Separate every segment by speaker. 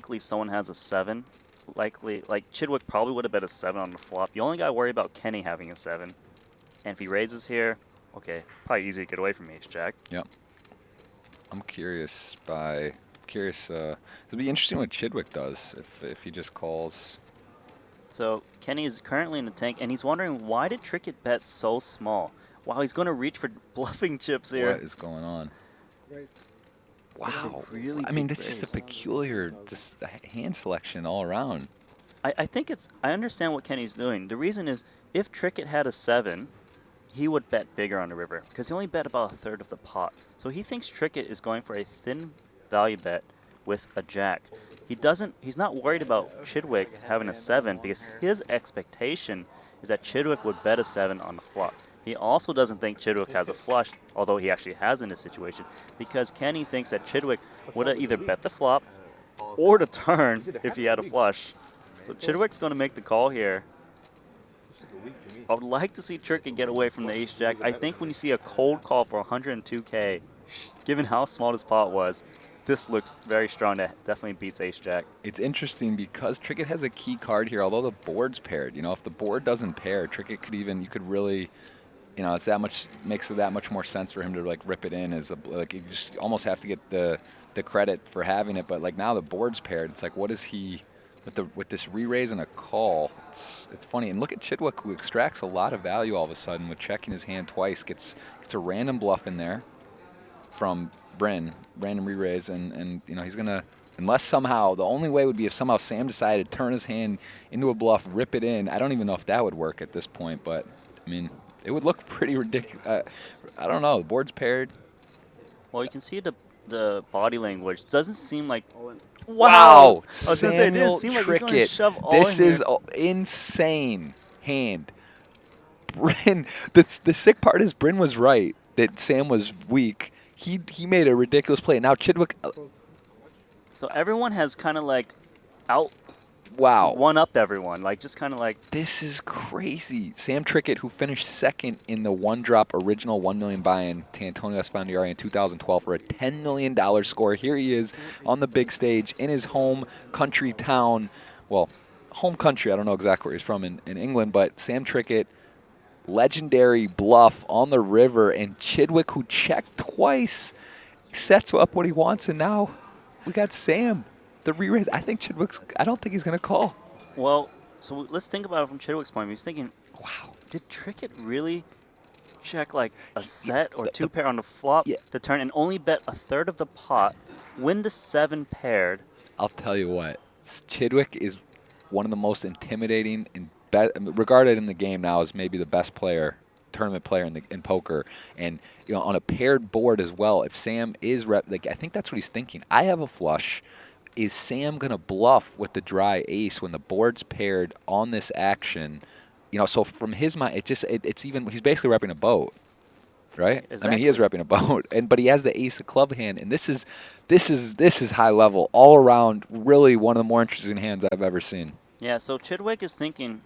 Speaker 1: likely someone has a 7. Likely, like Chidwick probably would have bet a 7 on the flop. You only got to worry about Kenny having a 7. And if he raises here, okay, probably easy to get away from ace-jack.
Speaker 2: Yep. I'm curious it'll be interesting what Chidwick does if he just calls.
Speaker 1: So Kenny is currently in the tank, and he's wondering why did Trickett bet so small? Wow, he's going to reach for bluffing chips here.
Speaker 2: What is going on? Wow.
Speaker 1: Really
Speaker 2: I mean,
Speaker 1: big
Speaker 2: this is
Speaker 1: raise.
Speaker 2: a peculiar hand selection all around.
Speaker 1: I think I understand what Kenny's doing. The reason is if Trickett had a 7, he would bet bigger on the river because he only bet about a third of the pot. So he thinks Trickett is going for a thin value bet with a jack. He's not worried about Chidwick having a 7 because his expectation is that Chidwick would bet a 7 on the flop. He also doesn't think Chidwick has a flush, although he actually has in this situation, because Kenny thinks that Chidwick would have either bet the flop or the turn if he had a flush. So Chidwick's going to make the call here. I would like to see Trickett get away from the ace-jack. I think when you see a cold call for 102K, given how small this pot was, this looks very strong. That definitely beats ace-jack.
Speaker 2: It's interesting because Trickett has a key card here, although the board's paired. You know, if the board doesn't pair, Trickett could even, you could really, you know, makes it that much more sense for him to like rip it in as like you just almost have to get the credit for having it. But like now the board's paired. It's like, what is he with this re-raise and a call? It's funny. And look at Chidwick, who extracts a lot of value all of a sudden with checking his hand twice. Gets a random bluff in there from Bryn, random re-raise, and you know he's gonna, unless somehow, the only way would be if somehow Sam decided to turn his hand into a bluff, rip it in. I don't even know if that would work at this point, but I mean, it would look pretty ridiculous. I don't know. The board's paired.
Speaker 1: Well, you can see the body language. Doesn't seem like.
Speaker 2: Wow!
Speaker 1: I was going to say, it didn't seem like he's going to
Speaker 2: Trickett.
Speaker 1: shove all
Speaker 2: This
Speaker 1: in
Speaker 2: is
Speaker 1: here.
Speaker 2: insane hand. Bryn, the sick part is Bryn was right that Sam was weak. He made a ridiculous play. Now Chidwick.
Speaker 1: So everyone has kind of like
Speaker 2: Wow.
Speaker 1: one-upped everyone. Like just kind of like.
Speaker 2: This is crazy. Sam Trickett, who finished second in the one-drop original $1 million buy-in to Antonio Esfandiari in 2012 for a $10 million score. Here he is on the big stage in his home country town. Well, home country. I don't know exactly where he's from in England, but Sam Trickett, legendary bluff on the river, and Chidwick, who checked twice, sets up what he wants, and now we got Sam. The re-raise. I don't think he's going to call.
Speaker 1: Well, so let's think about it from Chidwick's point of view. He's thinking, wow, did Trickett really check like a set or two pair on the flop to turn and only bet a third of the pot, win the 7 paired?
Speaker 2: I'll tell you what. Chidwick is one of the most intimidating and regarded in the game now as maybe the best tournament player in poker, and you know on a paired board as well. If Sam is I think that's what he's thinking. I have a flush. Is Sam gonna bluff with the dry ace when the board's paired on this action? You know, so from his mind, it's even he's basically repping a boat, right?
Speaker 1: Exactly.
Speaker 2: I mean, he is repping a boat, but he has the ace of club hand, and this is high level all around. Really, one of the more interesting hands I've ever seen.
Speaker 1: Yeah. So Chidwick is thinking.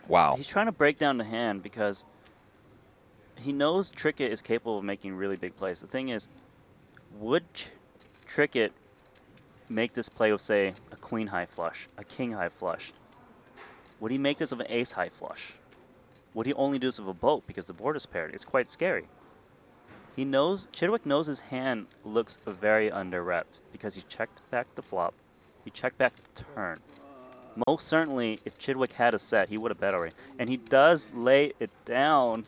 Speaker 2: Wow.
Speaker 1: He's trying to break down the hand because he knows Trickett is capable of making really big plays. The thing is, would Trickett make this play with, say, a queen high flush, a king high flush? Would he make this with an ace high flush? Would he only do this with a boat because the board is paired? It's quite scary. Chidwick knows his hand looks very under-repped because he checked back the flop. He checked back the turn. Most certainly, if Chidwick had a set, he would have bet already. And he does lay it down.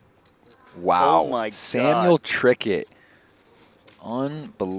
Speaker 2: Wow.
Speaker 1: Oh, my God.
Speaker 2: Samuel Trickett. Unbelievable.